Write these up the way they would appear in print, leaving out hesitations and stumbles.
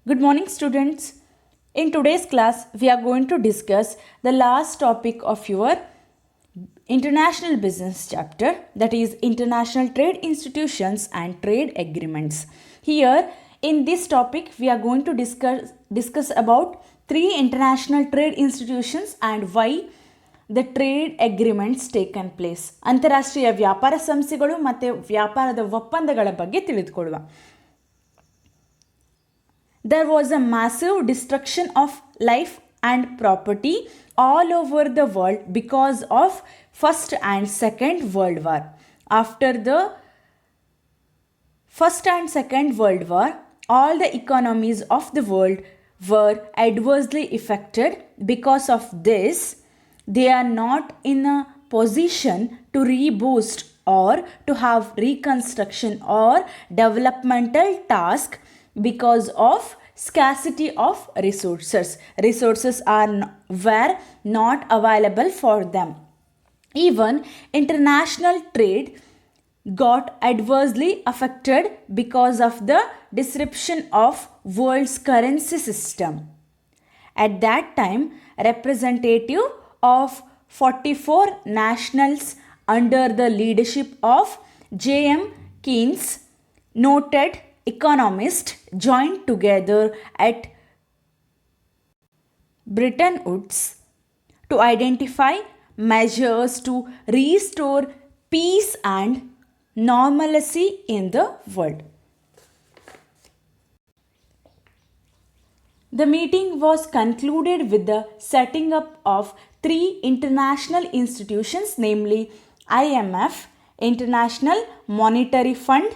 Good morning, students. In today's class, we are going to discuss the last topic of your international business chapter, that is international trade institutions and trade agreements. Here in this topic, we are going to discuss about three international trade institutions and why the trade agreements taken place. ಅಂತಾರಾಷ್ಟ್ರೀಯ ವ್ಯಾಪಾರ ಸಂಸ್ಥೆಗಳು ಮತ್ತು ವ್ಯಾಪಾರದ ಒಪ್ಪಂದಗಳ ಬಗ್ಗೆ ತಿಳಿದುಕೊಳ್ಳುವ. There was a massive destruction of life and property all over the world because of First and Second World War. After the First and Second World War, all the economies of the world were adversely affected. Because of this, they are not in a position to reboost or to have reconstruction or developmental task because of scarcity of resources. Resources were not available for them. Even international trade got adversely affected because of the disruption of world's currency system. At that time, representative of 44 nationals under the leadership of J.M. Keynes, noted economists, joined together at Bretton Woods to identify measures to restore peace and normalcy in the world. The meeting was concluded with the setting up of three international institutions, namely IMF, International Monetary Fund,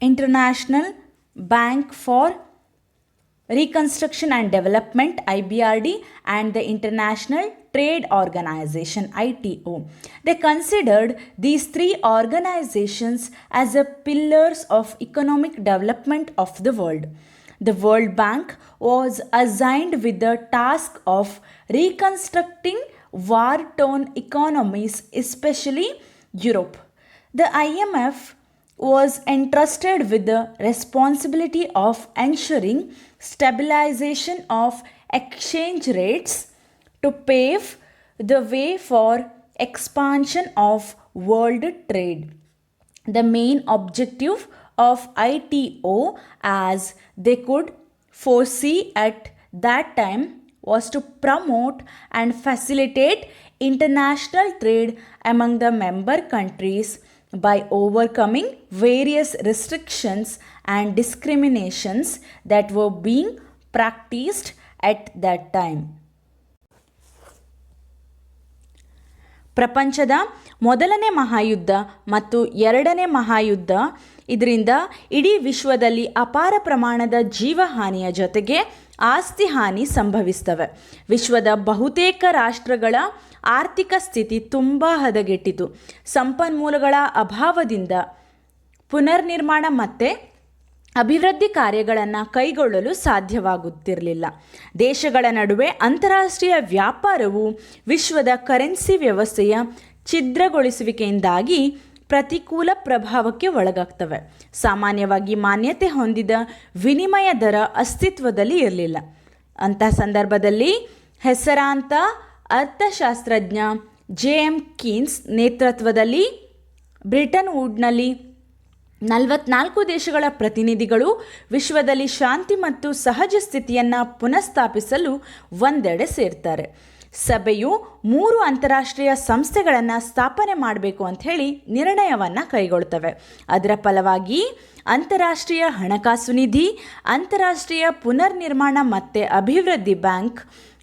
International Bank for Reconstruction and Development IBRD, and the International Trade Organization ITO. They considered these three organizations as the pillars of economic development of the world. The World Bank was assigned with the task of reconstructing war-torn economies, especially Europe. The IMF was entrusted with the responsibility of ensuring stabilization of exchange rates to pave the way for expansion of world trade. The main objective of ITO, as they could foresee at that time, was to promote and facilitate international trade among the member countries by overcoming various restrictions and discriminations that were being practiced at that time. ಪ್ರಪಂಚದ ಮೊದಲನೇ ಮಹಾಯುದ್ಧ ಮತ್ತು ಎರಡನೇ ಮಹಾಯುದ್ಧ ಇದರಿಂದ ಇಡೀ ವಿಶ್ವದಲ್ಲಿ ಅಪಾರ ಪ್ರಮಾಣದ ಜೀವಹಾನಿಯ ಜೊತೆಗೆ ಆಸ್ತಿ ಹಾನಿ ಸಂಭವಿಸ್ತವೆ. ವಿಶ್ವದ ಬಹುತೇಕ ರಾಷ್ಟ್ರಗಳ ಆರ್ಥಿಕ ಸ್ಥಿತಿ ತುಂಬ ಹದಗೆಟ್ಟಿತು. ಸಂಪನ್ಮೂಲಗಳ ಅಭಾವದಿಂದ ಪುನರ್ನಿರ್ಮಾಣ ಮತ್ತು ಅಭಿವೃದ್ಧಿ ಕಾರ್ಯಗಳನ್ನು ಕೈಗೊಳ್ಳಲು ಸಾಧ್ಯವಾಗುತ್ತಿರಲಿಲ್ಲ. ದೇಶಗಳ ನಡುವೆ ಅಂತಾರಾಷ್ಟ್ರೀಯ ವ್ಯಾಪಾರವು ವಿಶ್ವದ ಕರೆನ್ಸಿ ವ್ಯವಸ್ಥೆಯ ಛಿದ್ರಗೊಳಿಸುವಿಕೆಯಿಂದಾಗಿ ಪ್ರತಿಕೂಲ ಪ್ರಭಾವಕ್ಕೆ ಒಳಗಾಗ್ತವೆ. ಸಾಮಾನ್ಯವಾಗಿ ಮಾನ್ಯತೆ ಹೊಂದಿದ ವಿನಿಮಯ ದರ ಅಸ್ತಿತ್ವದಲ್ಲಿ ಇರಲಿಲ್ಲ. ಅಂತಹ ಸಂದರ್ಭದಲ್ಲಿ ಹೆಸರಾಂತ ಅರ್ಥಶಾಸ್ತ್ರಜ್ಞ J.M. ಕೀನ್ಸ್ ನೇತೃತ್ವದಲ್ಲಿ ಬ್ರಿಟನ್ ವುಡ್ನಲ್ಲಿ 44 ದೇಶಗಳ ಪ್ರತಿನಿಧಿಗಳು ವಿಶ್ವದಲ್ಲಿ ಶಾಂತಿ ಮತ್ತು ಸಹಜ ಸ್ಥಿತಿಯನ್ನು ಪುನಃಸ್ಥಾಪಿಸಲು ಒಂದೆಡೆ ಸೇರ್ತಾರೆ. ಸಭೆಯು 3 ಅಂತಾರಾಷ್ಟ್ರೀಯ ಸಂಸ್ಥೆಗಳನ್ನು ಸ್ಥಾಪನೆ ಮಾಡಬೇಕು ಅಂಥೇಳಿ ನಿರ್ಣಯವನ್ನು ಕೈಗೊಳ್ತವೆ. ಅದರ ಫಲವಾಗಿ ಅಂತಾರಾಷ್ಟ್ರೀಯ ಹಣಕಾಸು ನಿಧಿ, ಅಂತಾರಾಷ್ಟ್ರೀಯ ಪುನರ್ನಿರ್ಮಾಣ ಮತ್ತು ಅಭಿವೃದ್ಧಿ ಬ್ಯಾಂಕ್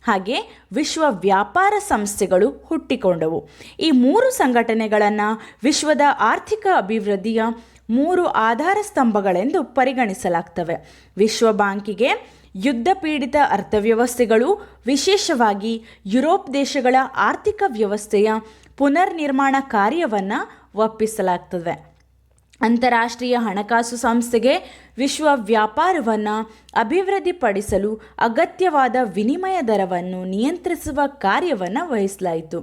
ಹಾಗೆ ವಿಶ್ವ ವ್ಯಾಪಾರ ಸಂಸ್ಥೆಗಳು ಹುಟ್ಟಿಕೊಂಡವು. ಈ 3 ಸಂಘಟನೆಗಳನ್ನು ವಿಶ್ವದ ಆರ್ಥಿಕ ಅಭಿವೃದ್ಧಿಯ 3 ಆಧಾರ ಸ್ತಂಭಗಳೆಂದು ಪರಿಗಣಿಸಲಾಗ್ತವೆ. ವಿಶ್ವ ಬ್ಯಾಂಕಿಗೆ ಯುದ್ಧ ಪೀಡಿತ ಅರ್ಥವ್ಯವಸ್ಥೆಗಳು, ವಿಶೇಷವಾಗಿ ಯುರೋಪ್ ದೇಶಗಳ ಆರ್ಥಿಕ ವ್ಯವಸ್ಥೆಯ ಪುನರ್ನಿರ್ಮಾಣ ಕಾರ್ಯವನ್ನು ಒಪ್ಪಿಸಲಾಗ್ತದೆ. ಅಂತಾರಾಷ್ಟ್ರೀಯ ಹಣಕಾಸು ಸಂಸ್ಥೆಗೆ ವಿಶ್ವ ವ್ಯಾಪಾರವನ್ನು ಅಭಿವೃದ್ಧಿಪಡಿಸಲು ಅಗತ್ಯವಾದ ವಿನಿಮಯ ದರವನ್ನು ನಿಯಂತ್ರಿಸುವ ಕಾರ್ಯವನ್ನು ವಹಿಸಲಾಯಿತು.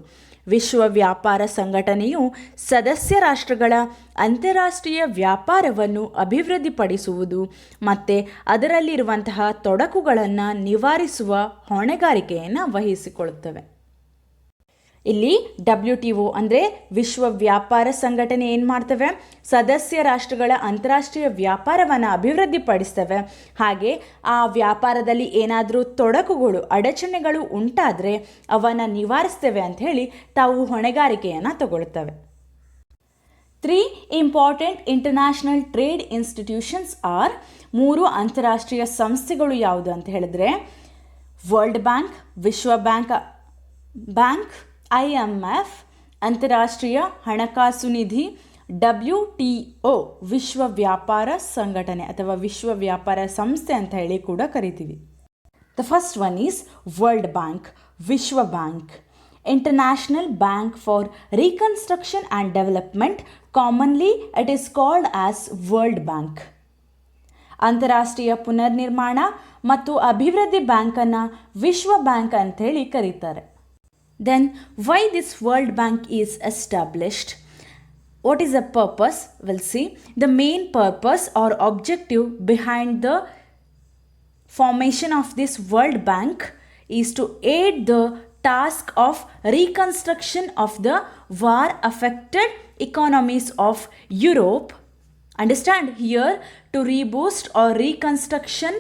ವಿಶ್ವ ವ್ಯಾಪಾರ ಸಂಘಟನೆಯು ಸದಸ್ಯ ರಾಷ್ಟ್ರಗಳ ಅಂತಾರಾಷ್ಟ್ರೀಯ ವ್ಯಾಪಾರವನ್ನು ಅಭಿವೃದ್ಧಿಪಡಿಸುವುದು ಮತ್ತು ಅದರಲ್ಲಿರುವಂತಹ ತೊಡಕುಗಳನ್ನು ನಿವಾರಿಸುವ ಹೊಣೆಗಾರಿಕೆಯನ್ನು ವಹಿಸಿಕೊಳ್ಳುತ್ತವೆ. ಇಲ್ಲಿ WTO ಅಂದರೆ ವಿಶ್ವ ವ್ಯಾಪಾರ ಸಂಘಟನೆ ಏನು ಮಾಡ್ತವೆ, ಸದಸ್ಯ ರಾಷ್ಟ್ರಗಳ ಅಂತಾರಾಷ್ಟ್ರೀಯ ವ್ಯಾಪಾರವನ್ನು ಅಭಿವೃದ್ಧಿಪಡಿಸ್ತವೆ. ಹಾಗೆ ಆ ವ್ಯಾಪಾರದಲ್ಲಿ ಏನಾದರೂ ತೊಡಕುಗಳು ಅಡಚಣೆಗಳು ಉಂಟಾದರೆ ಅವನ್ನು ನಿವಾರಿಸ್ತೇವೆ ಅಂತ ಹೇಳಿ ತಾವು ಹೊಣೆಗಾರಿಕೆಯನ್ನು ತಗೊಳ್ತವೆ. 3 important international trade institutions are, 3 ಅಂತಾರಾಷ್ಟ್ರೀಯ ಸಂಸ್ಥೆಗಳು ಯಾವುದು ಅಂತ ಹೇಳಿದ್ರೆ ವರ್ಲ್ಡ್ ಬ್ಯಾಂಕ್, ವಿಶ್ವ ಬ್ಯಾಂಕ್, IMF ಅಂತಾರಾಷ್ಟ್ರೀಯ ಹಣಕಾಸು ನಿಧಿ, WTO ವಿಶ್ವ ವ್ಯಾಪಾರ ಸಂಘಟನೆ ಅಥವಾ ವಿಶ್ವ ವ್ಯಾಪಾರ ಸಂಸ್ಥೆ ಅಂತ ಹೇಳಿ ಕೂಡ ಕರಿತೀವಿ. The first one is World bank, ವಿಶ್ವ bank, International Bank for Reconstruction and Development, commonly it is called as World Bank. ಅಂತಾರಾಷ್ಟ್ರೀಯ ಪುನರ್ನಿರ್ಮಾಣ ಮತ್ತು ಅಭಿವೃದ್ಧಿ ಬ್ಯಾಂಕನ್ನು ವಿಶ್ವ ಬ್ಯಾಂಕ್ ಅಂಥೇಳಿ ಕರೀತಾರೆ. Then why this World Bank is established? What is the purpose? We'll see. The main purpose or objective behind the formation of this World Bank is to aid the task of reconstruction of the war-affected economies of Europe. Understand here, to reboost or reconstruction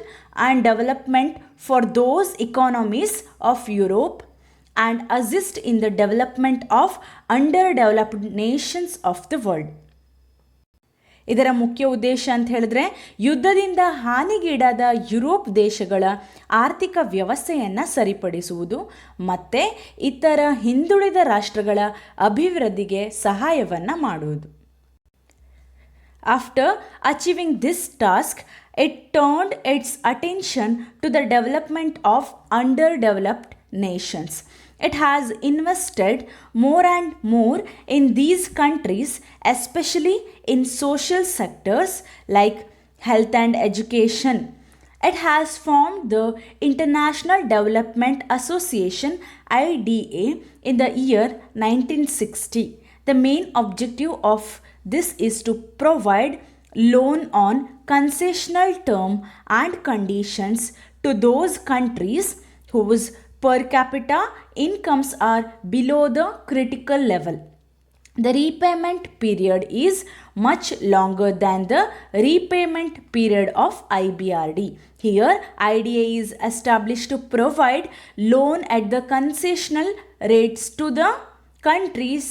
and development for those economies of Europe and assist in the development of underdeveloped nations of the world. ಇದರ ಮುಖ್ಯ ಉದ್ದೇಶ ಅಂತ ಹೇಳಿದ್ರೆ ಯುದ್ಧದಿಂದ ಹಾನಿಗೀಡಾದ Europe ದೇಶಗಳ ಆರ್ಥಿಕ ವ್ಯವಸ್ಥೆಯನ್ನು ಸರಿಪಡಿಸುವುದು ಮತ್ತು ಇತರ ಹಿಂದುಳಿದ ರಾಷ್ಟ್ರಗಳ ಅಭಿವೃದ್ಧಿಗೆ ಸಹಾಯವನ್ನು ಮಾಡುವುದು. After achieving this task, it turned its attention to the development of underdeveloped nations. It has invested more and more in these countries, especially in social sectors like health and education. It has formed the International Development Association IDA in the year 1960. The main objective of this is to provide loan on concessional term and conditions to those countries whose per capita incomes are below the critical level. The repayment period is much longer than the repayment period of IBRD. Here, IDA is established to provide loan at the concessional rates to the countries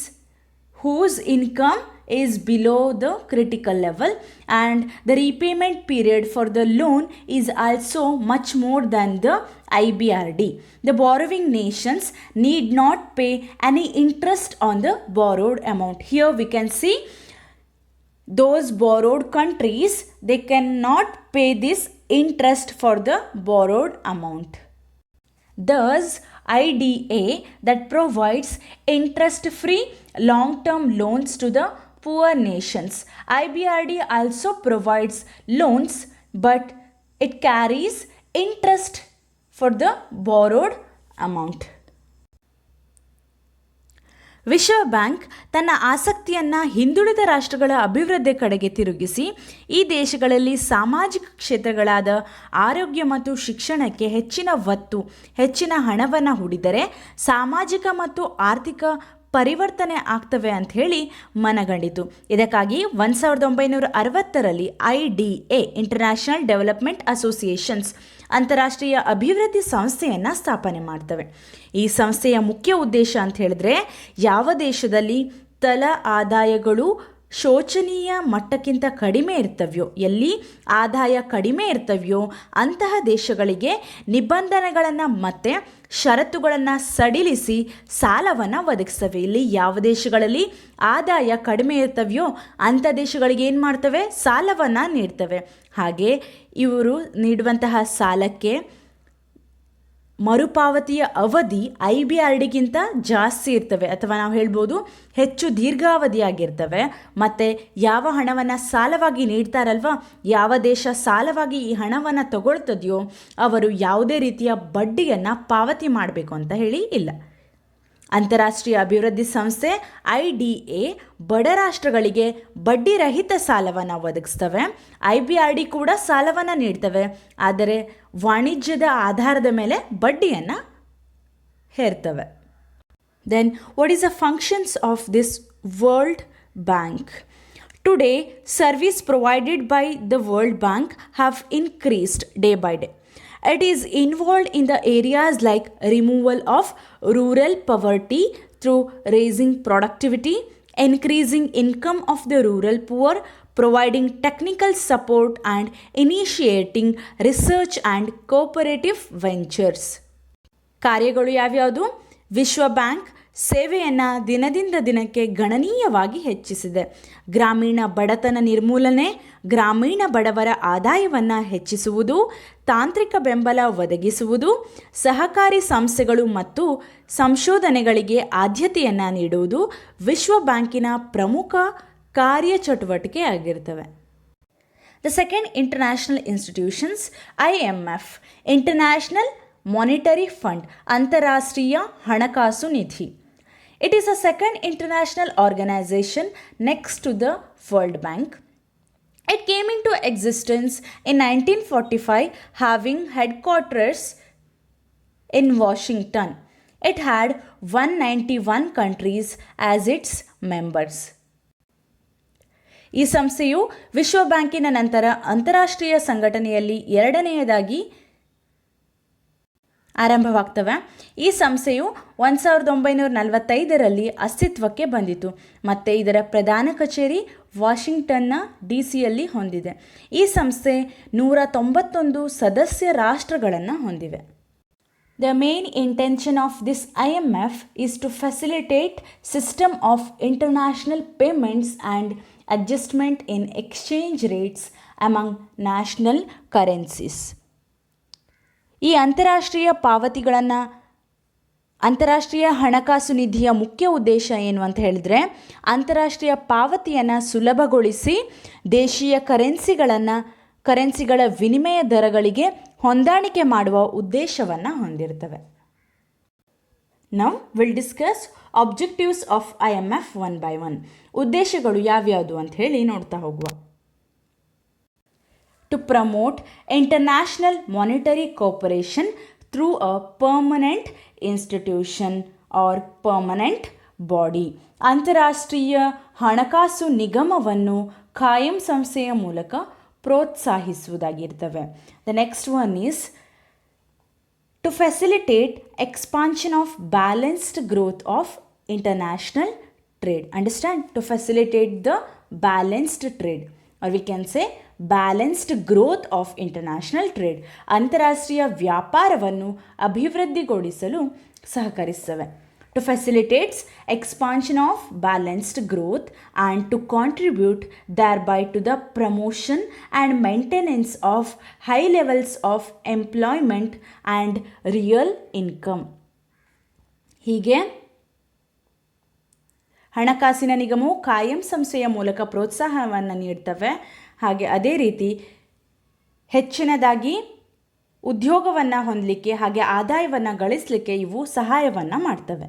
whose income is below the critical level, and the repayment period for the loan is also much more than the IBRD. The borrowing nations need not pay any interest on the borrowed amount. Here we can see those borrowed countries, they cannot pay this interest for the borrowed amount. Thus, IDA that provides interest-free long-term loans to the poor nations. IBRD also provides loans, but it carries interest for the borrowed amount. ವಿಶ್ವ bank ತನ್ನ ಆಸಕ್ತಿಯನ್ನು ಹಿಂದುಳಿದ ರಾಷ್ಟ್ರಗಳ ಅಭಿವೃದ್ಧಿ ಕಡೆಗೆ ತಿರುಗಿಸಿ ಈ ದೇಶಗಳಲ್ಲಿ ಸಾಮಾಜಿಕ ಕ್ಷೇತ್ರಗಳಾದ ಆರೋಗ್ಯ ಮತ್ತು ಶಿಕ್ಷಣಕ್ಕೆ ಹೆಚ್ಚಿನ ಹಣವನ್ನು ಹೂಡಿದರೆ ಸಾಮಾಜಿಕ ಮತ್ತು ಆರ್ಥಿಕ ಪರಿವರ್ತನೆ ಆಗ್ತವೆ ಅಂತ ಹೇಳಿ ಮನಗಂಡಿತು. ಇದಕ್ಕಾಗಿ 1960ರಲ್ಲಿ IDA ಇಂಟರ್ನ್ಯಾಷನಲ್ ಡೆವಲಪ್ಮೆಂಟ್ ಅಸೋಸಿಯೇಷನ್ಸ್ ಅಂತಾರಾಷ್ಟ್ರೀಯ ಅಭಿವೃದ್ಧಿ ಸಂಸ್ಥೆಯನ್ನು ಸ್ಥಾಪನೆ ಮಾಡ್ತವೆ. ಈ ಸಂಸ್ಥೆಯ ಮುಖ್ಯ ಉದ್ದೇಶ ಅಂತ ಹೇಳಿದ್ರೆ ಯಾವ ದೇಶದಲ್ಲಿ ತಲಾ ಆದಾಯಗಳು ಶೋಚನೀಯ ಮಟ್ಟಕ್ಕಿಂತ ಕಡಿಮೆ ಇರ್ತವ್ಯೋ, ಎಲ್ಲಿ ಆದಾಯ ಕಡಿಮೆ ಇರ್ತವ್ಯೋ ಅಂತಹ ದೇಶಗಳಿಗೆ ನಿಬಂಧನೆಗಳನ್ನು ಮತ್ತು ಷರತ್ತುಗಳನ್ನು ಸಡಿಲಿಸಿ ಸಾಲವನ್ನು ಒದಗಿಸ್ತವೆ. ಇಲ್ಲಿ ಯಾವ ದೇಶಗಳಲ್ಲಿ ಆದಾಯ ಕಡಿಮೆ ಇರ್ತವ್ಯೋ ಅಂಥ ದೇಶಗಳಿಗೆ ಏನು ಮಾಡ್ತವೆ, ಸಾಲವನ್ನು ನೀಡ್ತವೆ. ಹಾಗೆ ಇವರು ನೀಡುವಂತಹ ಸಾಲಕ್ಕೆ ಮರುಪಾವತಿಯ ಅವಧಿ IBRDಗಿಂತ ಜಾಸ್ತಿ ಇರ್ತವೆ, ಅಥವಾ ನಾವು ಹೇಳ್ಬೋದು ಹೆಚ್ಚು ದೀರ್ಘಾವಧಿಯಾಗಿರ್ತವೆ. ಮತ್ತು ಯಾವ ಹಣವನ್ನು ಸಾಲವಾಗಿ ನೀಡ್ತಾರಲ್ವ, ಯಾವ ದೇಶ ಸಾಲವಾಗಿ ಈ ಹಣವನ್ನು ತಗೊಳ್ತದೆಯೋ ಅವರು ಯಾವುದೇ ರೀತಿಯ ಬಡ್ಡಿಯನ್ನು ಪಾವತಿ ಮಾಡಬೇಕು ಅಂತ ಹೇಳಿ ಇಲ್ಲ. ಅಂತಾರಾಷ್ಟ್ರೀಯ ಅಭಿವೃದ್ಧಿ ಸಂಸ್ಥೆ IDA ಬಡ ರಾಷ್ಟ್ರಗಳಿಗೆ ಬಡ್ಡಿ ರಹಿತ ಸಾಲವನ್ನು ಒದಗಿಸ್ತವೆ. IBRD ಕೂಡ ಸಾಲವನ್ನು ನೀಡ್ತವೆ, ಆದರೆ ವಾಣಿಜ್ಯದ ಆಧಾರದ ಮೇಲೆ ಬಡ್ಡಿಯನ್ನು ಹೇರ್ತವೆ. Then what is the functions of this World Bank? Today, service provided by the World Bank have increased day by day. It is involved in the areas like removal of rural poverty through raising productivity, increasing income of the rural poor, providing technical support and initiating research and cooperative ventures. ಕಾರ್ಯಗಳು ಯಾವ್ಯಾವುದು? ವಿಶ್ವ bank ಸೇವೆಯನ್ನು ದಿನದಿಂದ ದಿನಕ್ಕೆ ಗಣನೀಯವಾಗಿ ಹೆಚ್ಚಿಸಿದೆ. ಗ್ರಾಮೀಣ ಬಡತನ ನಿರ್ಮೂಲನೆ, ಗ್ರಾಮೀಣ ಬಡವರ ಆದಾಯವನ್ನು ಹೆಚ್ಚಿಸುವುದು, ತಾಂತ್ರಿಕ ಬೆಂಬಲ ಒದಗಿಸುವುದು, ಸಹಕಾರಿ ಸಂಸ್ಥೆಗಳು ಮತ್ತು ಸಂಶೋಧನೆಗಳಿಗೆ ಆದ್ಯತೆಯನ್ನು ನೀಡುವುದು ವಿಶ್ವ ಬ್ಯಾಂಕಿನ ಪ್ರಮುಖ ಕಾರ್ಯಚಟುವಟಿಕೆ ಆಗಿರ್ತವೆ. The second international institutions IMF, international monetary fund, ಅಂತಾರಾಷ್ಟ್ರೀಯ ಹಣಕಾಸು ನಿಧಿ. It is a second international organization next to the World Bank. It came into existence in 1945, having headquarters in Washington. It had 191 countries as its members. ಈ ಸಂಸ್ಥೆಯು ವಿಶ್ವ ಬ್ಯಾಂಕಿನ ನಂತರ ಅಂತಾರಾಷ್ಟ್ರೀಯ ಸಂಘಟನೆಯಲ್ಲಿ ಎರಡನೆಯದಾಗಿ ಆರಂಭವಾಗ್ತವೆ. ಈ ಸಂಸ್ಥೆಯು 1945ರಲ್ಲಿ ಅಸ್ತಿತ್ವಕ್ಕೆ ಬಂದಿತು ಮತ್ತು ಇದರ ಪ್ರಧಾನ ಕಚೇರಿ ವಾಷಿಂಗ್ಟನ್ನ DC ಹೊಂದಿದೆ. ಈ ಸಂಸ್ಥೆ 191 ಸದಸ್ಯ ರಾಷ್ಟ್ರಗಳನ್ನು ಹೊಂದಿವೆ. The main intention of this IMF is to facilitate system of international payments and adjustment in exchange rates among national currencies. ಈ ಅಂತಾರಾಷ್ಟ್ರೀಯ ಪಾವತಿಗಳನ್ನು, ಅಂತಾರಾಷ್ಟ್ರೀಯ ಹಣಕಾಸು ನಿಧಿಯ ಮುಖ್ಯ ಉದ್ದೇಶ ಏನು ಅಂತ ಹೇಳಿದರೆ, ಅಂತಾರಾಷ್ಟ್ರೀಯ ಪಾವತಿಯನ್ನು ಸುಲಭಗೊಳಿಸಿ ದೇಶೀಯ ಕರೆನ್ಸಿಗಳ ವಿನಿಮಯ ದರಗಳಿಗೆ ಹೊಂದಾಣಿಕೆ ಮಾಡುವ ಉದ್ದೇಶವನ್ನು ಹೊಂದಿರ್ತವೆ. Now will discuss objectives of IMF one by one. ಉದ್ದೇಶಗಳು ಯಾವ್ಯಾವುದು ಅಂತ ಹೇಳಿ ನೋಡ್ತಾ ಹೋಗುವ. To promote international monetary cooperation through a permanent institution or permanent body. ಅಂತಾರಾಷ್ಟ್ರೀಯ ಹಣಕಾಸು ನಿಗಮವನ್ನು ಖಾಯಂ ಸಂಸ್ಥೆಯ ಮೂಲಕ ಪ್ರೋತ್ಸಾಹಿಸುವುದಾಗಿರ್ತವೆ. The next one is to facilitate expansion of balanced growth of international trade. Understand? To facilitate the balanced trade, or we can say balanced growth of international trade. ಅಂತಾರಾಷ್ಟ್ರೀಯ ವ್ಯಾಪಾರವನ್ನು ಅಭಿವೃದ್ಧಿಗೊಳಿಸಲು ಸಹಕರಿಸುತ್ತವೆ. To facilitates expansion of balanced growth and to contribute thereby to the promotion and maintenance of high levels of employment and real income. ಹೀಗೆ ಹಣಕಾಸಿನ ನಿಗಮವು ಖಾಯಂ ಸಂಸ್ಥೆಯ ಮೂಲಕ ಪ್ರೋತ್ಸಾಹವನ್ನು ನೀಡ್ತವೆ. ಹಾಗೆ ಅದೇ ರೀತಿ ಹೆಚ್ಚಿನದಾಗಿ ಉದ್ಯೋಗವನ್ನು ಹೊಂದಲಿಕ್ಕೆ ಹಾಗೆ ಆದಾಯವನ್ನು ಗಳಿಸಲಿಕ್ಕೆ ಇವು ಸಹಾಯವನ್ನು ಮಾಡ್ತವೆ.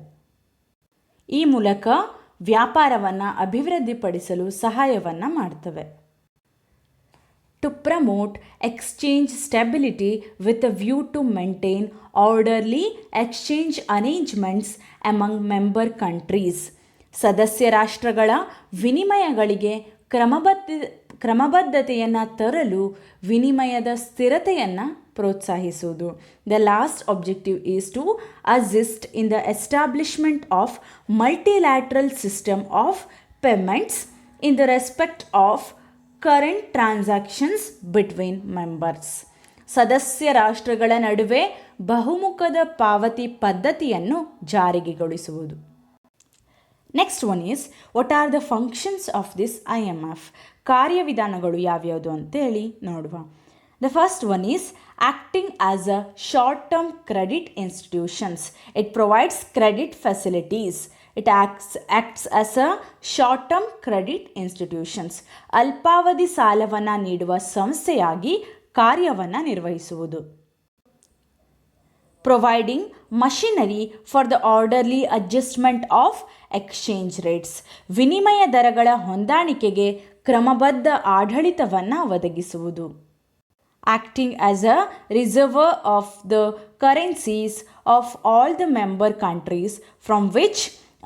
ಈ ಮೂಲಕ ವ್ಯಾಪಾರವನ್ನು ಅಭಿವೃದ್ಧಿಪಡಿಸಲು ಸಹಾಯವನ್ನು ಮಾಡ್ತವೆ. To promote exchange stability with a view to maintain orderly exchange arrangements among member countries. ಸದಸ್ಯ ರಾಷ್ಟ್ರಗಳ ವಿನಿಮಯಗಳಿಗೆ ಕ್ರಮಬದ್ಧತೆಯನ್ನು ತರಲು ವಿನಿಮಯದ ಸ್ಥಿರತೆಯನ್ನು ಪ್ರೋತ್ಸಾಹಿಸುವುದು. The last objective is to assist in the establishment of multilateral system of payments in the respect of current transactions between members. ಸದಸ್ಯ ರಾಷ್ಟ್ರಗಳ ನಡುವೆ ಬಹುಮುಖದ ಪಾವತಿ ಪದ್ಧತಿಯನ್ನು ಜಾರಿಗೆಗೊಳಿಸುವುದು. Next one is what are the functions of this IMF. ಕಾರ್ಯವಿಧಾನಗಳು ಯಾವ್ಯಾವುದು ಅಂತೇಳಿ ನೋಡುವ. The first one is acting as a short term credit institutions. It provides credit facilities. It acts as a short term credit institutions. ಅಲ್ಪಾವಧಿ ಸಾಲವನ್ನು ನೀಡುವ ಸಂಸ್ಥೆಯಾಗಿ ಕಾರ್ಯವನ್ನು ನಿರ್ವಹಿಸುವುದು. providing machinery for the orderly adjustment of exchange rates. ವಿನಿಮಯ ದರಗಳ ಹೊಂದಾಣಿಕೆಗೆ ಕ್ರಮಬದ್ಧ ಆಡಳಿತವನ್ನು ಒದಗಿಸುವುದು. Acting as a reservoir of the currencies of all the member countries from which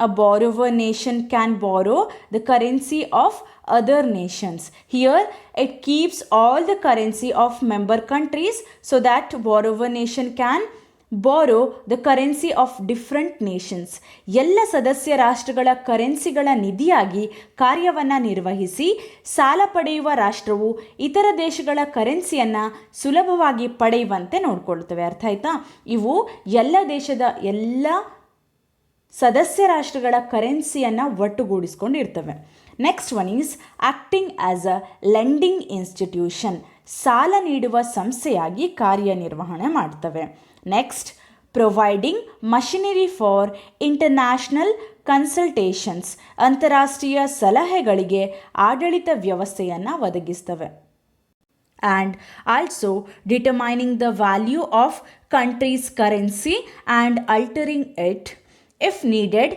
a borrower nation can borrow the currency of other nations. Here it keeps all the currency of member countries so that borrower nation can borrow the currency of different nations. ಎಲ್ಲ ಸದಸ್ಯ ರಾಷ್ಟ್ರಗಳ ಕರೆನ್ಸಿಗಳ ನಿಧಿಯಾಗಿ ಕಾರ್ಯವನ್ನು ನಿರ್ವಹಿಸಿ ಸಾಲ ಪಡೆಯುವ ರಾಷ್ಟ್ರವು ಇತರ ದೇಶಗಳ ಕರೆನ್ಸಿಯನ್ನು ಸುಲಭವಾಗಿ ಪಡೆಯುವಂತೆ ನೋಡಿಕೊಳ್ತವೆ. ಅರ್ಥ ಆಯ್ತಾ? ಇವು ಎಲ್ಲ ದೇಶದ ಎಲ್ಲ ಸದಸ್ಯ ರಾಷ್ಟ್ರಗಳ ಕರೆನ್ಸಿಯನ್ನು ಒಟ್ಟುಗೂಡಿಸ್ಕೊಂಡಿರ್ತವೆ. Next one is acting as a lending institution. ಸಾಲ ನೀಡುವ ಸಂಸ್ಥೆಯಾಗಿ ಕಾರ್ಯನಿರ್ವಹಣೆ ಮಾಡ್ತವೆ. Next, providing machinery for international consultations. ಅಂತಾರಾಷ್ಟ್ರೀಯ ಸಲಹೆಗಳಿಗೆ ಆಡಳಿತ ವ್ಯವಸ್ಥೆಯನ್ನು ಒದಗಿಸ್ತವೆ. And also determining the value of country's currency and altering it if needed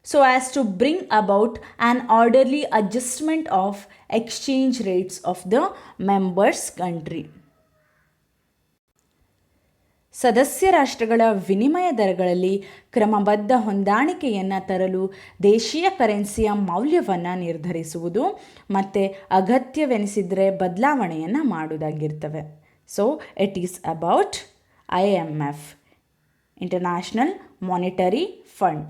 so as to bring about an orderly adjustment of exchange rates of the members country. ಸದಸ್ಯ ರಾಷ್ಟ್ರಗಳ ವಿನಿಮಯ ದರಗಳಲ್ಲಿ ಕ್ರಮಬದ್ಧ ಹೊಂದಾಣಿಕೆಯನ್ನು ತರಲು ದೇಶೀಯ ಕರೆನ್ಸಿಯ ಮೌಲ್ಯವನ್ನು ನಿರ್ಧರಿಸುವುದು ಮತ್ತು ಅಗತ್ಯವೆನಿಸಿದರೆ ಬದಲಾವಣೆಯನ್ನು ಮಾಡುವುದಾಗಿರ್ತವೆ. So it is about IMF, International Monetary Fund.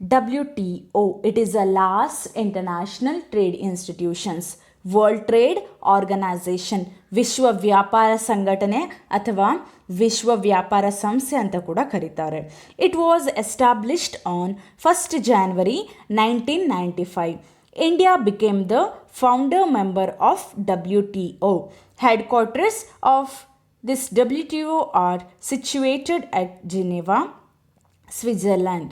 WTO, it is the last international trade institutions. World trade organisation, ವಿಶ್ವ ವ್ಯಾಪಾರ ಸಂಘಟನೆ ಅಥವಾ ವಿಶ್ವ ವ್ಯಾಪಾರ ಸಂಸ್ಥೆ ಅಂತ ಕೂಡ ಕರೀತಾರೆ. It was established on 1st January 1995. India became the founder member of WTO. Headquarters of this WTO are situated at Geneva, Switzerland.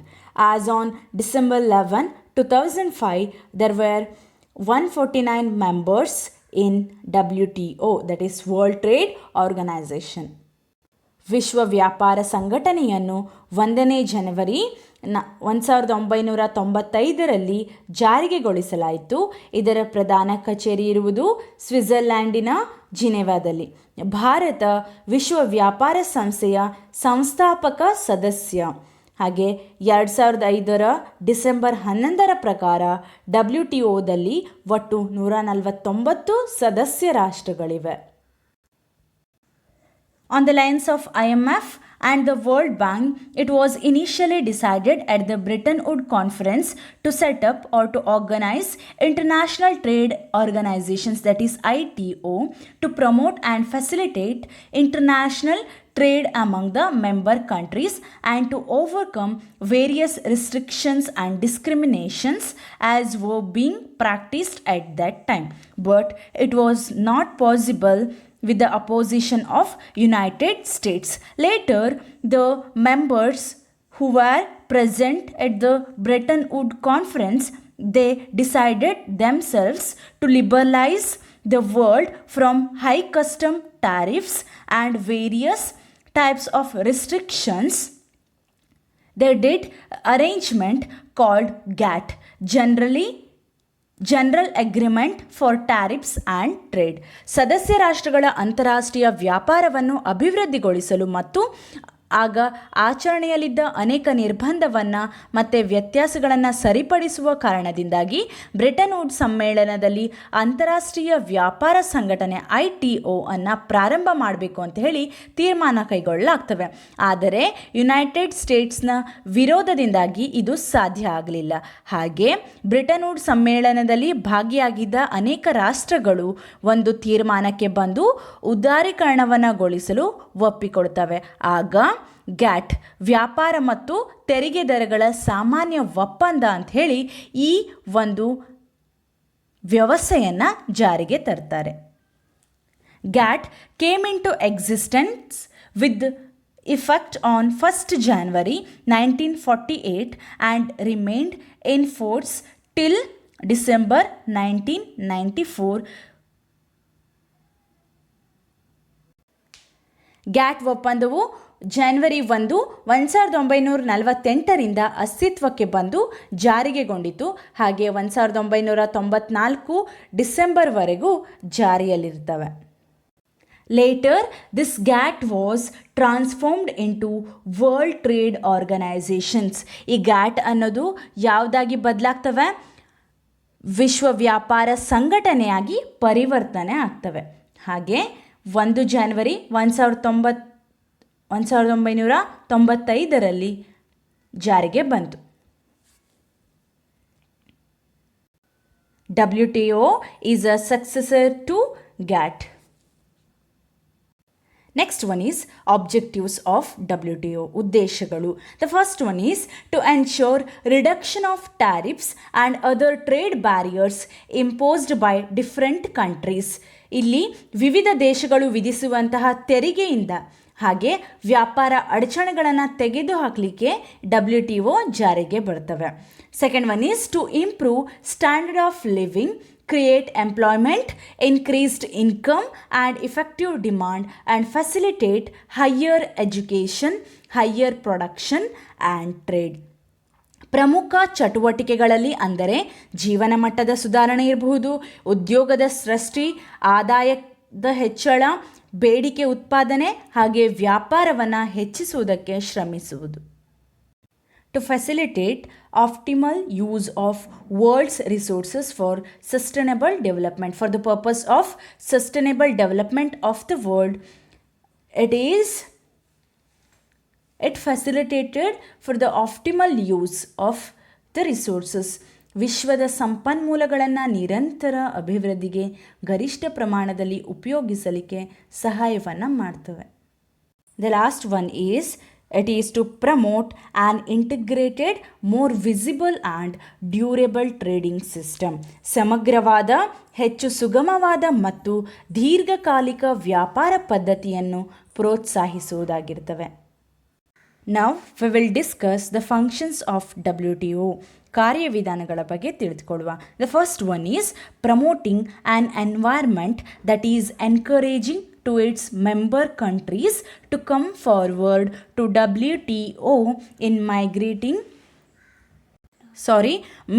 As on December 11, 2005, there were 149 members in WTO, that is World Trade Organization. ವಿಶ್ವ ವ್ಯಾಪಾರ ಸಂಘಟನೆಯನ್ನು 1ನೇ ಜನವರಿ 1995ರಲ್ಲಿ ಜಾರಿಗೆಗೊಳಿಸಲಾಯಿತು. ಇದರ ಪ್ರಧಾನ ಕಚೇರಿ ಇರುವುದು ಸ್ವಿಟ್ಜರ್ಲ್ಯಾಂಡಿನ ಜಿನೆವಾದಲ್ಲಿ. ಭಾರತ ವಿಶ್ವ ವ್ಯಾಪಾರ ಸಂಸ್ಥೆಯ ಸಂಸ್ಥಾಪಕ ಸದಸ್ಯ. ಹಾಗೆ 2005 ಡಿಸೆಂಬರ್ 11 ಪ್ರಕಾರ WTOದಲ್ಲಿ ಒಟ್ಟು 149 ಸದಸ್ಯ ರಾಷ್ಟ್ರಗಳಿವೆ. On the lines of IMF and the World Bank, it was initially decided at the Bretton Woods Conference to set up or to organize international trade organizations, that is ITO, to promote and facilitate international trade among the member countries and to overcome various restrictions and discriminations as were being practiced at that time. But it was not possible with the opposition of United States. Later, the members who were present at the Bretton Woods Conference, they decided themselves to liberalize the world from high custom tariffs and various types of restrictions. They did arrangement called GATT, general agreement for tariffs and trade. ಸದಸ್ಯ ರಾಷ್ಟ್ರಗಳ ಅಂತಾರಾಷ್ಟ್ರೀಯ ವ್ಯಾಪಾರವನ್ನು ಅಭಿವೃದ್ಧಿಗೊಳಿಸಲು ಮತ್ತು ಆಗ ಆಚರಣೆಯಲ್ಲಿದ್ದ ಅನೇಕ ನಿರ್ಬಂಧವನ್ನು ಮತ್ತು ವ್ಯತ್ಯಾಸಗಳನ್ನು ಸರಿಪಡಿಸುವ ಕಾರಣದಿಂದಾಗಿ ಬ್ರೆಟನ್ ವುಡ್ಸ್ ಸಮ್ಮೇಳನದಲ್ಲಿ ಅಂತಾರಾಷ್ಟ್ರೀಯ ವ್ಯಾಪಾರ ಸಂಘಟನೆ ITO ಅನ್ನು ಪ್ರಾರಂಭ ಮಾಡಬೇಕು ಅಂತ ಹೇಳಿ ತೀರ್ಮಾನ ಕೈಗೊಳ್ಳಲಾಗ್ತವೆ. ಆದರೆ ಯುನೈಟೆಡ್ ಸ್ಟೇಟ್ಸ್ನ ವಿರೋಧದಿಂದಾಗಿ ಇದು ಸಾಧ್ಯ ಆಗಲಿಲ್ಲ. ಹಾಗೆ ಬ್ರೆಟನ್ ವುಡ್ಸ್ ಸಮ್ಮೇಳನದಲ್ಲಿ ಭಾಗಿಯಾಗಿದ್ದ ಅನೇಕ ರಾಷ್ಟ್ರಗಳು ಒಂದು ತೀರ್ಮಾನಕ್ಕೆ ಬಂದು ಉದಾರೀಕರಣವನ್ನುಗೊಳಿಸಲು ಒಪ್ಪಿಕೊಡ್ತವೆ. ಆಗ ಗ್ಯಾಟ್, ವ್ಯಾಪಾರ ಮತ್ತು ತೆರಿಗೆ ದರಗಳ ಸಾಮಾನ್ಯ ಒಪ್ಪಂದ ಅಂತ ಹೇಳಿ ಈ ಒಂದು ವ್ಯವಸ್ಥೆಯನ್ನು ಜಾರಿಗೆ ತರ್ತಾರೆ. GATT came into existence with effect on 1st January 1948 and remained in force till December 1994. GATT ಒಪ್ಪಂದವು ಜನವರಿ 1948ರಿಂದ ಅಸ್ತಿತ್ವಕ್ಕೆ ಬಂದು ಜಾರಿಗೆಗೊಂಡಿತು. ಹಾಗೆ 1994 ಡಿಸೆಂಬರ್ವರೆಗೂ ಜಾರಿಯಲ್ಲಿರ್ತವೆ. Later this GATT was transformed into World Trade Organisations. ಈ ಗ್ಯಾಟ್ ಅನ್ನೋದು ಯಾವುದಾಗಿ ಬದಲಾಗ್ತವೆ? ವಿಶ್ವ ವ್ಯಾಪಾರ ಸಂಘಟನೆಯಾಗಿ ಪರಿವರ್ತನೆ ಆಗ್ತವೆ. ಹಾಗೆ 1 ಜನವರಿ 1995ರಲ್ಲಿ ಜಾರಿಗೆ ಬಂತು. WTO is a successor to GATT. Next one is objectives of WTO. ಉದ್ದೇಶಗಳು. The first one is to ensure reduction of tariffs and other trade barriers imposed by different countries. ಇಲ್ಲಿ ವಿವಿಧ ದೇಶಗಳು ವಿಧಿಸುವಂತಹ ತೆರಿಗೆಯಿಂದ ಹಾಗೆ ವ್ಯಾಪಾರ ಅಡಚಣೆಗಳನ್ನು ತೆಗೆದುಹಾಕಲಿಕ್ಕೆ WTO ಜಾರಿಗೆ ಬರ್ತವೆ. Second one is to improve standard of living, create employment, increased income and effective demand, and facilitate higher education, higher production and trade. ಪ್ರಮುಖ ಚಟುವಟಿಕೆಗಳಲ್ಲಿ ಅಂದರೆ ಜೀವನ ಮಟ್ಟದ ಸುಧಾರಣೆ ಇರಬಹುದು, ಉದ್ಯೋಗದ ಸೃಷ್ಟಿ, ಆದಾಯದ ಹೆಚ್ಚಳ, ಬೇಡಿಕೆ ಉತ್ಪಾದನೆ ಹಾಗೆ ವ್ಯಾಪಾರವನ್ನು ಹೆಚ್ಚಿಸುವುದಕ್ಕೆ ಶ್ರಮಿಸುವುದು. To facilitate optimal use of world's resources for sustainable development. For the purpose of sustainable development of the world, it facilitated for the optimal use of the resources. ವಿಶ್ವದ ಸಂಪನ್ಮೂಲಗಳನ್ನು ನಿರಂತರ ಅಭಿವೃದ್ಧಿಗೆ ಗರಿಷ್ಠ ಪ್ರಮಾಣದಲ್ಲಿ ಉಪಯೋಗಿಸಲಿಕ್ಕೆ ಸಹಾಯವನ್ನು ಮಾಡ್ತವೆ. The last one is it is to promote an integrated, more visible and durable trading system. ಸಮಗ್ರವಾದ, ಹೆಚ್ಚು ಸುಗಮವಾದ ಮತ್ತು ದೀರ್ಘಕಾಲಿಕ ವ್ಯಾಪಾರ ಪದ್ಧತಿಯನ್ನು ಪ್ರೋತ್ಸಾಹಿಸುವುದಾಗಿರ್ತವೆ. Now we will discuss the functions of WTO. ಕಾರ್ಯವಿಧಾನಗಳ ಬಗ್ಗೆ ತಿಳಿದುಕೊಳ್ಳುವ. The first one is promoting an environment that is encouraging to its member countries to come forward to WTO in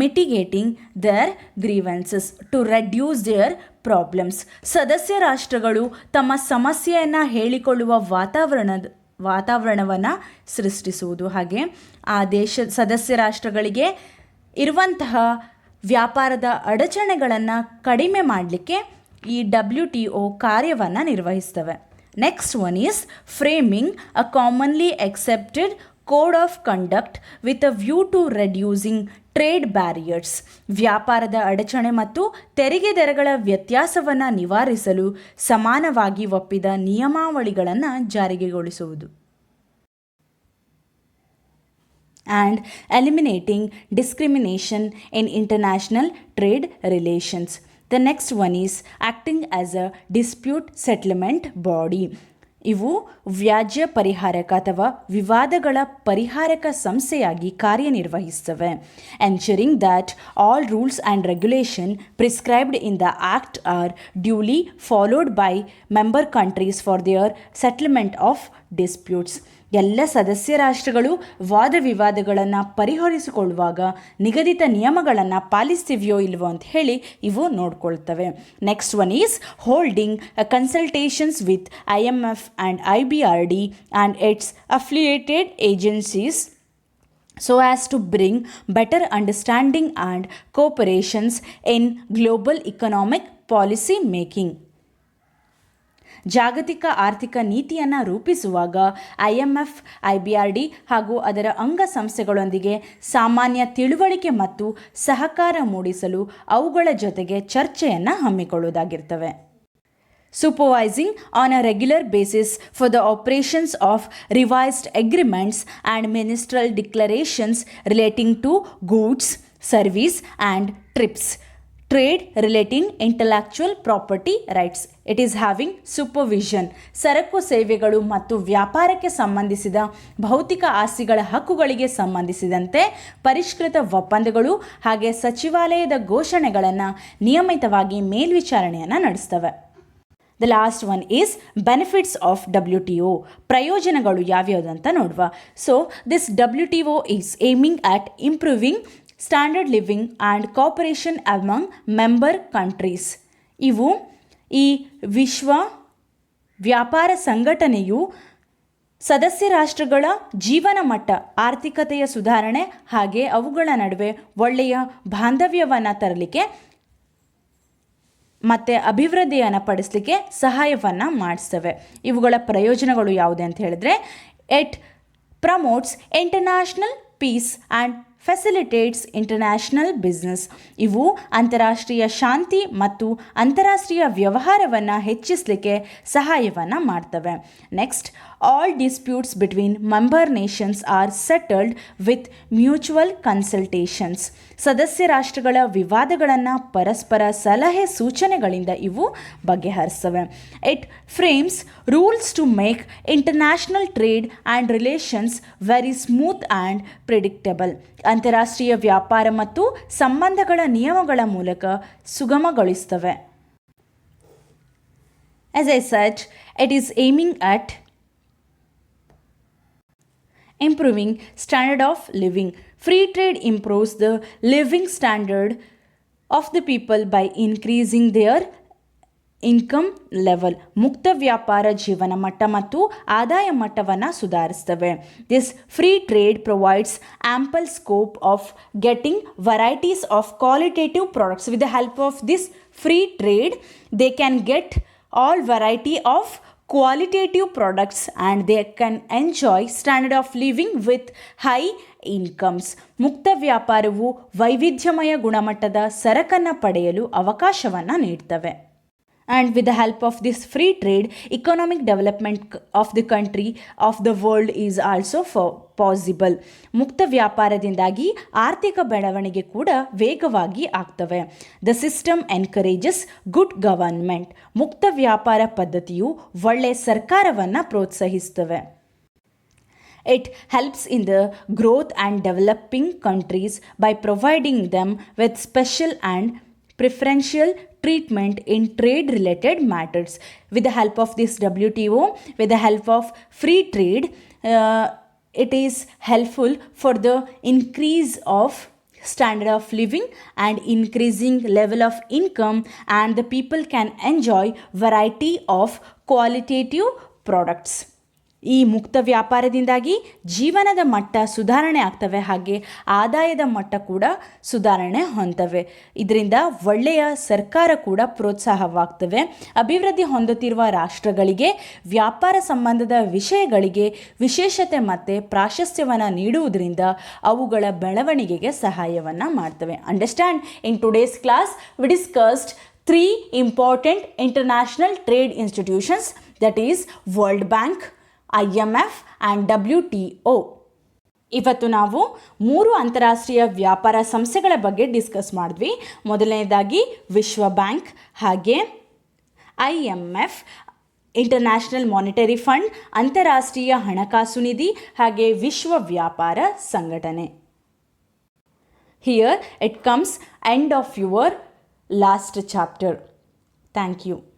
mitigating their grievances to reduce their problems. ಸದಸ್ಯ ರಾಷ್ಟ್ರಗಳು ತಮ್ಮ ಸಮಸ್ಯೆಯನ್ನು ಹೇಳಿಕೊಳ್ಳುವ ವಾತಾವರಣವನ್ನು ಸೃಷ್ಟಿಸುವುದು, ಹಾಗೆ ಆ ಸದಸ್ಯ ರಾಷ್ಟ್ರಗಳಿಗೆ ಇರುವಂತಹ ವ್ಯಾಪಾರದ ಅಡಚಣೆಗಳನ್ನು ಕಡಿಮೆ ಮಾಡಲಿಕ್ಕೆ ಈ WTO ಕಾರ್ಯವನ್ನು ನಿರ್ವಹಿಸ್ತವೆ. Next one is framing a commonly accepted code of conduct with a view to reducing trade barriers. ವ್ಯಾಪಾರದ ಅಡಚಣೆ ಮತ್ತು ತೆರಿಗೆ ದರಗಳ ವ್ಯತ್ಯಾಸವನ್ನು ನಿವಾರಿಸಲು ಸಮಾನವಾಗಿ ಒಪ್ಪಿದ ನಿಯಮಾವಳಿಗಳನ್ನು ಜಾರಿಗೆಗೊಳಿಸುವುದು. And eliminating discrimination in international trade relations. The next one is acting as a dispute settlement body. ಇವು ವ್ಯಾಜ್ಯ ಪರಿಹಾರಕ ಅಥವಾ ವಿವಾದಗಳ ಪರಿಹಾರಕ ಸಂಸ್ಥೆಯಾಗಿ ಕಾರ್ಯನಿರ್ವಹಿಸುತ್ತವೆ. Ensuring that all rules and regulation prescribed in the act are duly followed by member countries for their settlement of disputes. ಎಲ್ಲ ಸದಸ್ಯ ರಾಷ್ಟ್ರಗಳು ವಾದ ವಿವಾದಗಳನ್ನು ಪರಿಹರಿಸಿಕೊಳ್ಳುವಾಗ ನಿಗದಿತ ನಿಯಮಗಳನ್ನು ಪಾಲಿಸ್ತಿವೆಯೋ ಇಲ್ವೋ ಅಂತ ಹೇಳಿ ಇವು ನೋಡ್ಕೊಳ್ತವೆ. Next one is holding consultations with IMF and IBRD and its affiliated agencies so as to bring better understanding and cooperations in global economic policy making. ಜಾಗತಿಕ ಆರ್ಥಿಕ ನೀತಿಯನ್ನು ರೂಪಿಸುವಾಗ IMF, IBRD ಹಾಗೂ ಅದರ ಅಂಗಸಂಸ್ಥೆಗಳೊಂದಿಗೆ ಸಾಮಾನ್ಯ ತಿಳುವಳಿಕೆ ಮತ್ತು ಸಹಕಾರ ಮೂಡಿಸಲು ಅವುಗಳ ಜೊತೆಗೆ ಚರ್ಚೆಯನ್ನು ಹಮ್ಮಿಕೊಳ್ಳುವುದಾಗಿರ್ತವೆ. Supervising on a regular basis for the operations of revised agreements and ministerial declarations relating to goods, service and trips. Trade relating intellectual property rights. It is having supervision. ಸರಕು ಸೇವೆಗಳು ಮತ್ತು ವ್ಯಾಪಾರಕ್ಕೆ ಸಂಬಂಧಿಸಿದ ಭೌತಿಕ ಆಸ್ತಿಗಳ ಹಕ್ಕುಗಳಿಗೆ ಸಂಬಂಧಿಸಿದಂತೆ ಪರಿಷ್ಕೃತ ಒಪ್ಪಂದಗಳು ಹಾಗೆ ಸಚಿವಾಲಯದ ಘೋಷಣೆಗಳನ್ನು ನಿಯಮಿತವಾಗಿ ಮೇಲ್ವಿಚಾರಣೆಯನ್ನು ನಡೆಸ್ತವೆ. The last one is benefits of WTO. ಪ್ರಯೋಜನಗಳು ಯಾವ್ಯಾವುದು ಅಂತ ನೋಡುವ. So this WTO is aiming at improving standard living and cooperation among member countries. ಇವು ಈ ವಿಶ್ವ ವ್ಯಾಪಾರ ಸಂಘಟನೆಯು ಸದಸ್ಯ ರಾಷ್ಟ್ರಗಳ ಜೀವನ ಮಟ್ಟ, ಆರ್ಥಿಕತೆಯ ಸುಧಾರಣೆ ಹಾಗೆ ಅವುಗಳ ನಡುವೆ ಒಳ್ಳೆಯ ಬಾಂಧವ್ಯವನ್ನು ತರಲಿಕ್ಕೆ ಮತ್ತು ಅಭಿವೃದ್ಧಿಯನ್ನು ಪಡಿಸಲಿಕ್ಕೆ ಸಹಾಯವನ್ನು ಮಾಡಿಸ್ತವೆ. ಇವುಗಳ ಪ್ರಯೋಜನಗಳು ಯಾವುದೇ ಅಂತ ಹೇಳಿದ್ರೆ, it promotes international peace and facilitates international business. ಇವು ಅಂತಾರಾಷ್ಟ್ರೀಯ ಶಾಂತಿ ಮತ್ತು ಅಂತಾರಾಷ್ಟ್ರೀಯ ವ್ಯವಹಾರವನ್ನು ಹೆಚ್ಚಿಸಲಿಕ್ಕೆ ಸಹಾಯವನ್ನು ಮಾಡ್ತವೆ. Next, all disputes between member nations are settled with mutual consultations. ಸದಸ್ಯ ರಾಷ್ಟ್ರಗಳ ವಿವಾದಗಳನ್ನು ಪರಸ್ಪರ ಸಲಹೆ ಸೂಚನೆಗಳಿಂದ ಇವು ಬಗೆಹರಿಸ್ತವೆ. It frames rules to make international trade and relations very smooth and predictable. ಅಂತಾರಾಷ್ಟ್ರೀಯ ವ್ಯಾಪಾರ ಮತ್ತು ಸಂಬಂಧಗಳ ನಿಯಮಗಳ ಮೂಲಕ ಸುಗಮಗೊಳಿಸ್ತವೆ. As I said, it is aiming at improving standard of living. Free trade improves the living standard of the people by increasing their income level. ಮುಕ್ತ ವ್ಯಾಪಾರ ಜೀವನ ಮಟ್ಟ ಮತ್ತು ಆದಾಯ ಮಟ್ಟವನ್ನು ಸುಧಾರಿಸ್ತವೆ. This free trade provides ample scope of getting varieties of qualitative products. With the help of this free trade they can get all variety of qualitative products and they can enjoy standard of living with high incomes. ಮುಕ್ತ ವ್ಯಾಪಾರವು ವೈವಿಧ್ಯಮಯ ಗುಣಮಟ್ಟದ ಸರಕನ್ನು ಪಡೆಯಲು ಅವಕಾಶವನ್ನು ನೀಡ್ತವೆ. And with the help of this free trade, economic development of the country of the world is also possible. ಮುಕ್ತ ವ್ಯಾಪಾರದಿಂದಾಗಿ ಆರ್ಥಿಕ ಬೆಳವಣಿಗೆ ಕೂಡ ವೇಗವಾಗಿ ಆಗ್ತವೆ. The system encourages good government. ಮುಕ್ತ ವ್ಯಾಪಾರ ಪದ್ಧತಿಯು ಒಳ್ಳೆಯ ಸರ್ಕಾರವನ್ನು ಪ್ರೋತ್ಸಾಹಿಸ್ತವೆ. It helps in the growth and developing countries by providing them with special and preferential treatment in trade related matters. With the help of this WTO, with the help of free trade, it is helpful for the increase of standard of living and increasing level of income, and the people can enjoy variety of qualitative products. ಈ ಮುಕ್ತ ವ್ಯಾಪಾರದಿಂದಾಗಿ ಜೀವನದ ಮಟ್ಟ ಸುಧಾರಣೆ ಆಗ್ತವೆ, ಹಾಗೆ ಆದಾಯದ ಮಟ್ಟ ಕೂಡ ಸುಧಾರಣೆ ಹೊಂದವೆ. ಇದರಿಂದ ಒಳ್ಳೆಯ ಸರ್ಕಾರ ಕೂಡ ಪ್ರೋತ್ಸಾಹವಾಗ್ತವೆ. ಅಭಿವೃದ್ಧಿ ಹೊಂದುತ್ತಿರುವ ರಾಷ್ಟ್ರಗಳಿಗೆ ವ್ಯಾಪಾರ ಸಂಬಂಧದ ವಿಷಯಗಳಿಗೆ ವಿಶೇಷತೆ ಮತ್ತು ಪ್ರಾಶಸ್ತ್ಯವನ್ನು ನೀಡುವುದರಿಂದ ಅವುಗಳ ಬೆಳವಣಿಗೆಗೆ ಸಹಾಯವನ್ನು ಮಾಡ್ತವೆ. Understand, in today's class we discussed 3 important international trade institutions, that is World Bank, IMF and WTO. ಇವತ್ತು ನಾವು 3 ಅಂತಾರಾಷ್ಟ್ರೀಯ ವ್ಯಾಪಾರ ಸಂಸ್ಥೆಗಳ ಬಗ್ಗೆ ಡಿಸ್ಕಸ್ ಮಾಡಿದ್ವಿ. ಮೊದಲನೇದಾಗಿ ವಿಶ್ವ ಬ್ಯಾಂಕ್, ಹಾಗೆ IMF ಇಂಟರ್ನ್ಯಾಷನಲ್ ಮಾನಿಟರಿ ಫಂಡ್, ಅಂತಾರಾಷ್ಟ್ರೀಯ ಹಣಕಾಸು ನಿಧಿ, ಹಾಗೆ ವಿಶ್ವ ವ್ಯಾಪಾರ ಸಂಘಟನೆ. Here it comes end of your last chapter. Thank you.